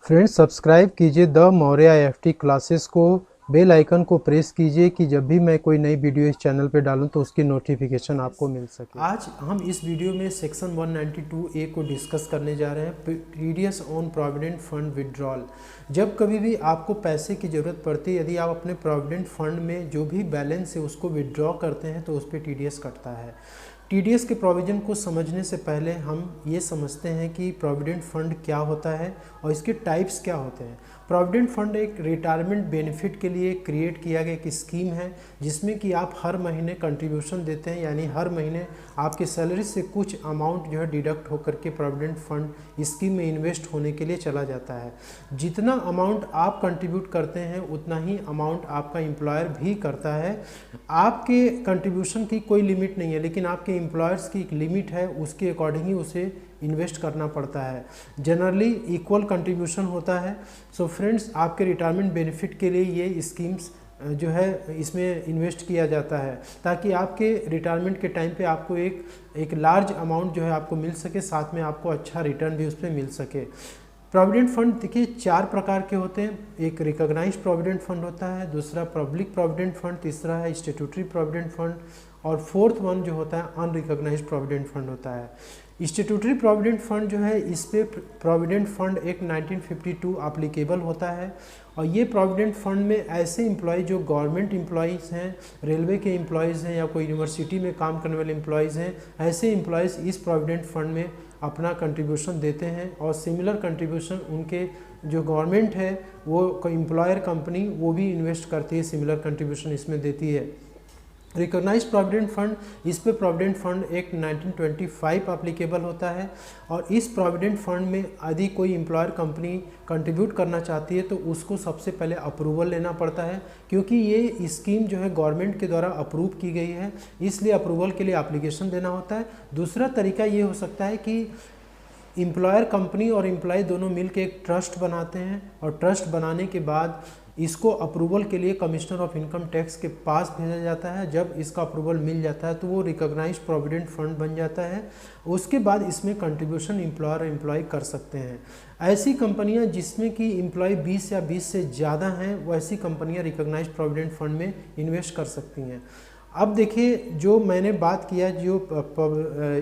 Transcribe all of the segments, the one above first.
Friends subscribe कीजिए the Maurya FT classes को, bell icon को प्रेस कीजिए कि जब भी मैं कोई नई वीडियो इस चैनल पे डालूं तो उसकी नोटिफिकेशन आपको मिल सके। आज हम इस वीडियो में सेक्शन 192 ए को डिस्कस करने जा रहे हैं, TDS on provident fund withdrawal. जब कभी भी आपको पैसे की ज़रूरत पड़ती है, यदि आप अपने प्रोविडेंट फंड में जो भी बैलेंस है उसको विड्रॉ करते हैं तो उस पर टीडीएस कटता है। टीडीएस के प्रोविज़न को समझने से पहले हम ये समझते हैं कि प्रोविडेंट फंड क्या होता है और इसके टाइप्स क्या होते हैं। प्रोविडेंट फंड एक रिटायरमेंट बेनिफिट के लिए क्रिएट किया गया एक स्कीम है जिसमें कि आप हर महीने कंट्रीब्यूशन देते हैं, यानी हर महीने आपकी सैलरी से कुछ अमाउंट जो है डिडक्ट होकर के प्रोविडेंट फंड स्कीम में इन्वेस्ट होने के लिए चला जाता है। जितना अमाउंट आप कंट्रीब्यूट करते हैं उतना ही अमाउंट आपका एम्प्लॉयर भी करता है। आपके कंट्रीब्यूशन की कोई लिमिट नहीं है, लेकिन आपके एम्प्लॉयर्स की एक लिमिट है, उसके अकॉर्डिंग ही उसे इन्वेस्ट करना पड़ता है। जनरली इक्वल कंट्रीब्यूशन होता है। सो फ्रेंड्स, आपके रिटायरमेंट बेनिफिट के लिए ये स्कीम्स जो है इसमें इन्वेस्ट किया जाता है ताकि आपके रिटायरमेंट के टाइम पे आपको एक लार्ज अमाउंट जो है आपको मिल सके, साथ में आपको अच्छा रिटर्न भी उस पर मिल सके। प्रोविडेंट फंड देखिए 4 प्रकार के होते हैं। एक रिकॉग्नाइज्ड प्रोविडेंट फंड होता है, दूसरा पब्लिक प्रोविडेंट फंड, तीसरा है स्टैट्यूटरी प्रोविडेंट फंड और फोर्थ वन जो होता है अनरिकॉग्नाइज्ड प्रोविडेंट फंड होता है। स्टैट्यूटरी प्रोविडेंट फंड जो है इस पे प्रोविडेंट फंड एक्ट 1952 अप्लीकेबल होता है और ये प्रोविडेंट फंड में ऐसे एम्प्लॉय जो गवर्नमेंट एम्प्लॉयज़ हैं, रेलवे के एम्प्लॉयज़ हैं या कोई यूनिवर्सिटी में काम करने वाले एम्प्लॉयज़ हैं, ऐसे एम्प्लॉयज़ इस प्रोविडेंट फंड में अपना कंट्रीब्यूशन देते हैं और सिमिलर कंट्रीब्यूशन उनके जो गवर्नमेंट है वो एम्प्लॉयर कंपनी वो भी इन्वेस्ट करती है, सिमिलर कंट्रीब्यूशन इसमें देती है। रिकॉग्नाइज्ड प्रोविडेंट फंड, इस पे प्रोविडेंट फंड एक्ट 1925 अप्लीकेबल होता है और इस प्रोविडेंट फंड में यदि कोई एम्प्लॉयर कंपनी कंट्रीब्यूट करना चाहती है तो उसको सबसे पहले अप्रूवल लेना पड़ता है, क्योंकि ये स्कीम जो है गवर्नमेंट के द्वारा अप्रूव की गई है, इसलिए अप्रूवल के लिए एप्लीकेशन देना होता है। दूसरा तरीका ये हो सकता है कि एम्प्लॉयर कंपनी और एम्प्लॉय दोनों मिलकर एक ट्रस्ट बनाते हैं और ट्रस्ट बनाने के बाद इसको अप्रूवल के लिए कमिश्नर ऑफ इनकम टैक्स के पास भेजा जाता है। जब इसका अप्रूवल मिल जाता है तो वो रिकॉग्नाइज्ड प्रोविडेंट फंड बन जाता है। उसके बाद इसमें कंट्रीब्यूशन एम्प्लॉयर और एम्प्लॉय कर सकते हैं। ऐसी कंपनियां जिसमें कि एम्प्लॉय 20 या 20 से ज़्यादा हैं, वैसी कंपनियां रिकॉग्नाइज्ड प्रोविडेंट फंड में इन्वेस्ट कर सकती हैं। अब देखिए, जो मैंने बात किया जो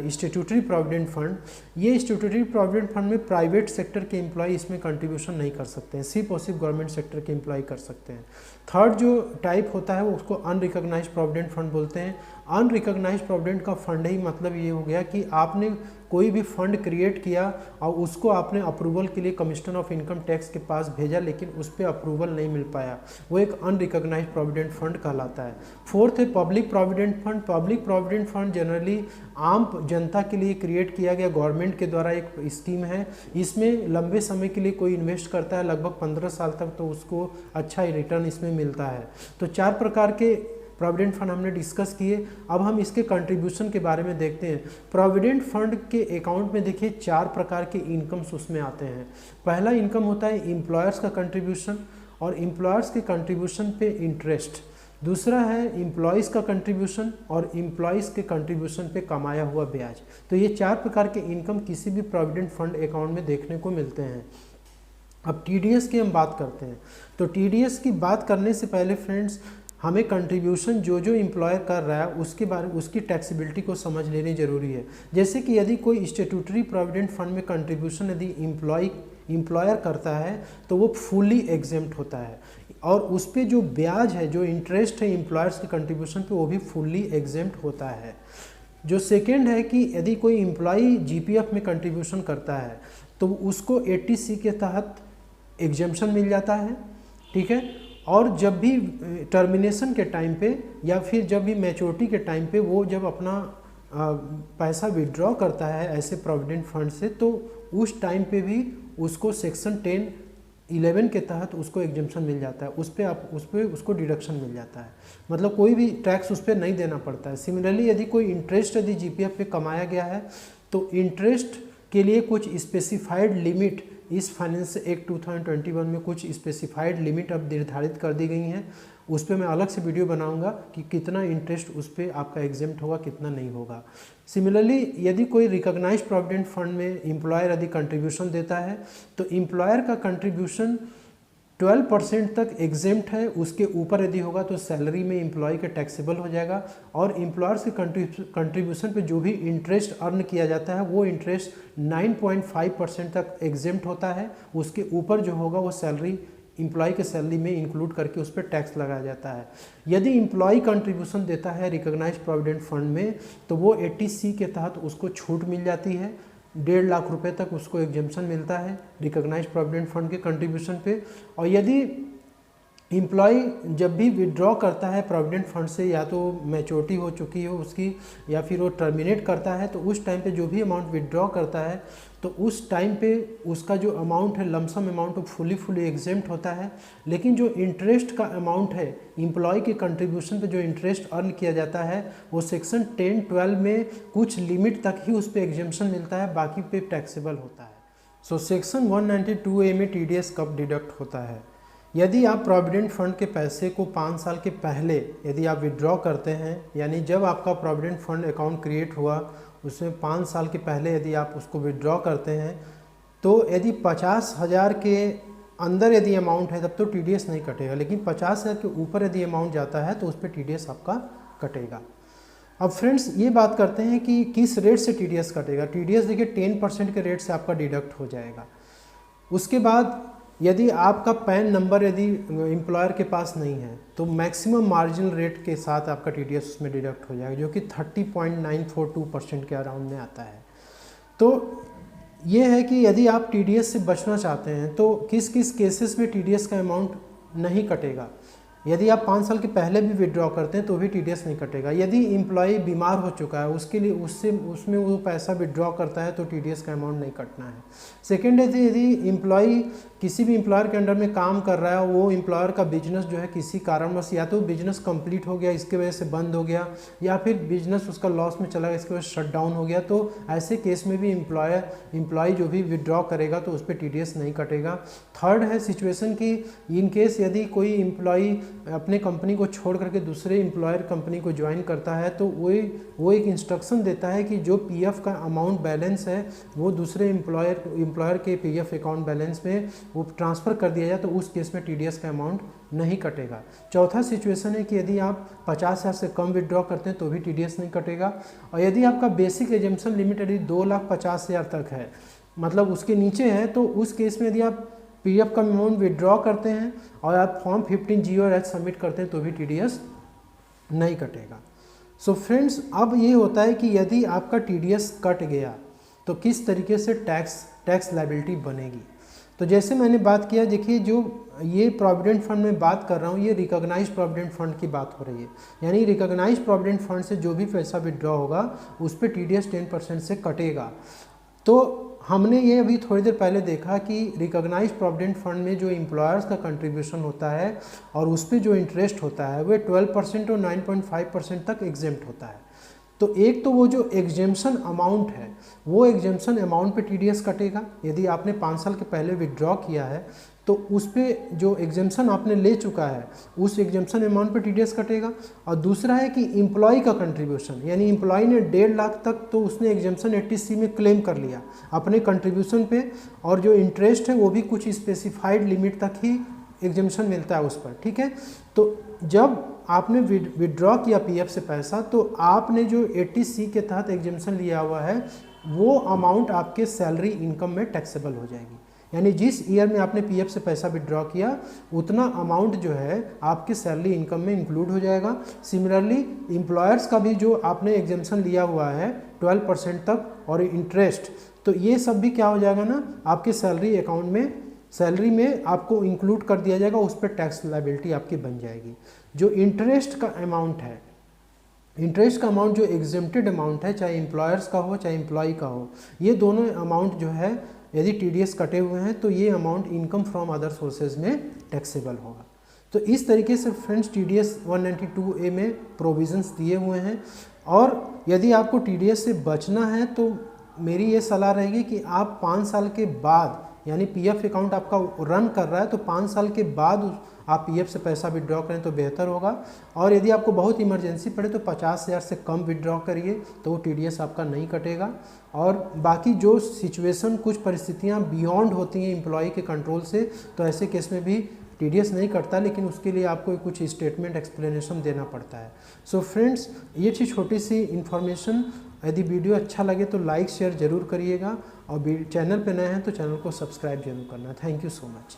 स्टैट्यूटरी प्रोविडेंट फंड, ये स्टैट्यूटरी प्रोविडेंट फंड में प्राइवेट सेक्टर के एम्प्लॉय इसमें कंट्रीब्यूशन नहीं कर सकते हैं, सिर्फ और सिर्फ गवर्नमेंट सेक्टर के एम्प्लॉय कर सकते हैं। थर्ड जो टाइप होता है वो उसको अनरिकॉग्नाइज्ड प्रोविडेंट फंड बोलते हैं। अनरिकॉग्नाइज्ड प्रोविडेंट का फंड ही मतलब ये हो गया कि आपने कोई भी फंड क्रिएट किया और उसको आपने अप्रूवल के लिए कमिश्नर ऑफ इनकम टैक्स के पास भेजा, लेकिन उस पर अप्रूवल नहीं मिल पाया, वो एक अनरिकॉग्नाइज्ड प्रोविडेंट फंड कहलाता है। फोर्थ है public provident fund. Public provident fund generally आम जनता के लिए क्रिएट किया गया गवर्नमेंट के द्वारा एक स्कीम है। इसमें लंबे समय के लिए कोई इन्वेस्ट करता है, लगभग 15 साल तक, तो उसको अच्छा रिटर्न इसमें मिलता है। तो 4 प्रकार के प्रोविडेंट फंड हमने डिस्कस किए। अब हम इसके कंट्रीब्यूशन के बारे में देखते हैं। प्रोविडेंट फंड के अकाउंट में देखिए 4 प्रकार के इनकम्स उसमें आते हैं। पहला इनकम होता है एम्प्लॉयर्स का कंट्रीब्यूशन और एम्प्लॉयर्स के कंट्रीब्यूशन पे इंटरेस्ट। दूसरा है एम्प्लॉयज़ का कंट्रीब्यूशन और एम्प्लॉयज़ के कंट्रीब्यूशन पे कमाया हुआ ब्याज। तो ये 4 प्रकार के इनकम किसी भी प्रोविडेंट फंड अकाउंट में देखने को मिलते हैं। अब टीडीएस की हम बात करते हैं। तो टीडीएस की बात करने से पहले फ्रेंड्स, हमें कंट्रीब्यूशन जो एम्प्लॉयर कर रहा है उसकी टैक्सेबिलिटी को समझ लेनी जरूरी है। जैसे कि यदि कोई स्टैट्यूटरी प्रोविडेंट फंड में कंट्रीब्यूशन यदि एम्प्लॉयर करता है तो वो फुली एग्जेम्प्ट होता है और उस पर जो ब्याज है, जो इंटरेस्ट है एम्प्लॉयर्स के कंट्रीब्यूशन पे, वो भी फुली एग्जेम्प्ट होता है। जो सेकेंड है कि यदि कोई एम्प्लॉय जीपीएफ में कंट्रीब्यूशन करता है तो उसको 80C के तहत एग्जेम्पशन मिल जाता है, ठीक है। और जब भी टर्मिनेशन के टाइम पे या फिर जब भी मैच्योरिटी के टाइम पे वो जब अपना पैसा विड्रॉ करता है ऐसे प्रोविडेंट फंड से, तो उस टाइम पे भी उसको सेक्शन 10(11) के तहत उसको एग्जेम्पशन मिल जाता है। उस पर उसको डिडक्शन मिल जाता है, मतलब कोई भी टैक्स उस पर नहीं देना पड़ता है। सिमिलरली यदि कोई इंटरेस्ट यदि जीपीएफ पे कमाया गया है तो इंटरेस्ट के लिए कुछ स्पेसिफाइड लिमिट इस फाइनेंस एक्ट 2021 में कुछ स्पेसिफाइड लिमिट अब निर्धारित कर दी गई हैं उस पर मैं अलग से वीडियो बनाऊंगा कि कितना इंटरेस्ट उस पर आपका एग्जेम्प्ट होगा, कितना नहीं होगा। सिमिलरली यदि कोई रिकॉग्नाइज प्रोविडेंट फंड में एम्प्लॉयर यदि कंट्रीब्यूशन देता है तो एम्प्लॉयर का कंट्रीब्यूशन 12% तक एग्जेम्प्ट है, उसके ऊपर यदि होगा तो सैलरी में एम्प्लॉय के टैक्सेबल हो जाएगा। और एम्प्लॉयर्स के कंट्रीब्यूशन पे जो भी इंटरेस्ट अर्न किया जाता है वो इंटरेस्ट 9.5% तक एग्जेम्प्ट होता है, उसके ऊपर जो होगा वो सैलरी एम्प्लॉय के सैलरी में इंक्लूड करके उस पर टैक्स लगाया जाता है। यदि एम्प्लॉय कंट्रीब्यूशन देता है रिकॉग्नाइज प्रोविडेंट फंड में तो वो 80C के तहत उसको छूट मिल जाती है, 1.5 लाख रुपए तक उसको एग्जेम्पशन मिलता है रिकॉग्नाइज प्रोविडेंट फंड के कंट्रीब्यूशन पे। और यदि एम्प्लॉय जब भी विड्रॉ करता है प्रोविडेंट फंड से, या तो मैच्योरिटी हो चुकी हो उसकी या फिर वो टर्मिनेट करता है, तो उस टाइम पे जो भी अमाउंट विड्रॉ करता है तो उस टाइम पे उसका जो अमाउंट है लमसम अमाउंट वो फुली एग्जेम्प्ट होता है। लेकिन जो इंटरेस्ट का अमाउंट है एम्प्लॉय के कंट्रीब्यूशन पे जो इंटरेस्ट अर्न किया जाता है वो सेक्शन 10(12) में कुछ लिमिट तक ही उस पर एग्जेम्पशन मिलता है, बाकी पे टैक्सेबल होता है। सो सेक्शन 192A में TDS कब डिडक्ट होता है? यदि आप प्रोविडेंट फंड के पैसे को 5 साल के पहले यदि आप विड्रॉ करते हैं, यानी जब आपका प्रोविडेंट फंड अकाउंट क्रिएट हुआ उसमें 5 साल के पहले यदि आप उसको विड्रॉ करते हैं, तो यदि 50,000 के अंदर यदि अमाउंट है तब तो TDS नहीं कटेगा, लेकिन 50,000 के ऊपर यदि अमाउंट जाता है तो उस पर TDS आपका कटेगा। अब फ्रेंड्स ये बात करते हैं कि किस रेट से TDS कटेगा। TDS देखिए 10% के रेट से आपका डिडक्ट हो जाएगा। उसके बाद यदि आपका पैन नंबर यदि एम्प्लॉयर के पास नहीं है तो मैक्सिमम मार्जिनल रेट के साथ आपका TDS उसमें डिडक्ट हो जाएगा, जो कि 30.942% के अराउंड में आता है। तो ये है कि यदि आप TDS से बचना चाहते हैं तो किस किस केसेस में TDS का अमाउंट नहीं कटेगा। यदि आप 5 साल के पहले भी विड्रॉ करते हैं तो भी TDS नहीं कटेगा। यदि एम्प्लॉय बीमार हो चुका है उसके लिए उसमें वो पैसा विड्रॉ करता है तो TDS का अमाउंट नहीं कटना है। सेकेंड है यदि एम्प्लॉय किसी भी एम्प्लॉयर के अंडर में काम कर रहा है, वो एम्प्लॉयर का बिजनेस जो है किसी कारणवश या तो बिजनेस कंप्लीट हो गया इसके वजह से बंद हो गया, या फिर बिजनेस उसका लॉस में चला गया इसके वजह से शट डाउन हो गया, तो ऐसे केस में भी एम्प्लॉय जो भी विड्रॉ करेगा तो उस पर TDS नहीं कटेगा। थर्ड है सिचुएशन कि इन केस यदि कोई एम्प्लॉय अपने कंपनी को छोड़ करके दूसरे एम्प्लॉयर कंपनी को ज्वाइन करता है तो वो एक इंस्ट्रक्शन देता है कि जो PF का अमाउंट बैलेंस है वो दूसरे एम्प्लॉयर के PF अकाउंट बैलेंस में वो ट्रांसफ़र कर दिया जाए, तो उस केस में TDS का अमाउंट नहीं कटेगा। चौथा सिचुएशन है कि यदि आप 50,000 से कम विड्रॉ करते हैं तो भी TDS नहीं कटेगा। और यदि आपका बेसिक एजम्पशन लिमिट यदि 2,50,000 तक है, मतलब उसके नीचे है, तो उस केस में यदि आप PF का अमाउंट विड्रॉ करते हैं और आप फॉर्म 15G और H सबमिट करते हैं तो भी TDS नहीं कटेगा। सो फ्रेंड्स, अब ये होता है कि यदि आपका TDS कट गया तो किस तरीके से टैक्स लायबिलिटी बनेगी। तो जैसे मैंने बात किया, देखिए जो ये प्रोविडेंट फंड में बात कर रहा हूँ ये रिकॉग्नाइज प्रोविडेंट फंड की बात हो रही है, यानी रिकॉग्नाइज प्रोविडेंट फंड से जो भी पैसा विड्रॉ होगा उस पर TDS 10% से कटेगा। तो हमने ये अभी थोड़ी देर पहले देखा कि रिकॉग्नाइज प्रोविडेंट फंड में जो एम्प्लॉयर्स का कंट्रीब्यूशन होता है और उस पर जो इंटरेस्ट होता है वो 12% और 9.5% तक एग्जेम्प्ट होता है। तो एक तो वो जो एग्जेम्पशन अमाउंट है वो एग्जेम्पशन अमाउंट पे TDS कटेगा। यदि आपने 5 साल के पहले विड्रॉ किया है तो उस पर जो एग्जेम्पशन आपने ले चुका है उस एग्जेम्पशन अमाउंट पे TDS कटेगा। और दूसरा है कि एम्प्लॉय का कंट्रीब्यूशन, यानी एम्प्लॉय ने 1.5 लाख तक तो उसने एग्जेम्पशन 80C में क्लेम कर लिया अपने कंट्रीब्यूशन पे, और जो इंटरेस्ट है वो भी कुछ स्पेसिफाइड लिमिट तक ही एग्जेम्पशन मिलता है उस पर, ठीक है। तो जब आपने विड्रॉ किया PF से पैसा तो आपने जो 80C के तहत एग्जेम्पशन लिया हुआ है वो अमाउंट आपके सैलरी इनकम में टैक्सेबल हो जाएगी, यानी जिस ईयर में आपने PF से पैसा विड्रॉ किया उतना अमाउंट जो है आपके सैलरी इनकम में इंक्लूड हो जाएगा। सिमिलरली एम्प्लॉयर्स का भी जो आपने एग्जेम्पशन लिया हुआ है 12% तक और इंटरेस्ट, तो ये सब भी क्या हो जाएगा ना आपके सैलरी अकाउंट में, सैलरी में आपको इंक्लूड कर दिया जाएगा, उस पर टैक्स लायबिलिटी आपकी बन जाएगी। जो इंटरेस्ट का अमाउंट है, इंटरेस्ट का अमाउंट जो एग्जेम्प्टेड अमाउंट है, चाहे एम्प्लॉयर्स का हो चाहे एम्प्लॉय का हो, ये दोनों अमाउंट जो है यदि TDS कटे हुए हैं तो ये amount income from other sources में टैक्सेबल होगा। तो इस तरीके से फ्रेंड्स TDS 192A में प्रोविजंस दिए हुए हैं। और यदि आपको TDS से बचना है तो मेरी ये सलाह रहेगी कि आप 5 साल के बाद, यानी PF अकाउंट आपका रन कर रहा है तो 5 साल के बाद आप पीएफ से पैसा विड्रॉ करें तो बेहतर होगा। और यदि आपको बहुत इमरजेंसी पड़े तो 50,000 से कम विड्रॉ करिए, तो वो टीडीएस आपका नहीं कटेगा। और बाकी जो सिचुएशन, कुछ परिस्थितियाँ बियॉन्ड होती हैं एम्प्लॉय के कंट्रोल से, तो ऐसे केस में भी टीडीएस नहीं कटता, लेकिन उसके लिए आपको कुछ स्टेटमेंट एक्सप्लेनेशन देना पड़ता है। सो फ्रेंड्स, ये थी छोटी सी इन्फॉर्मेशन। यदि वीडियो अच्छा लगे तो लाइक शेयर ज़रूर करिएगा, और चैनल पे नए हैं तो चैनल को सब्सक्राइब जरूर करना। Thank you so much.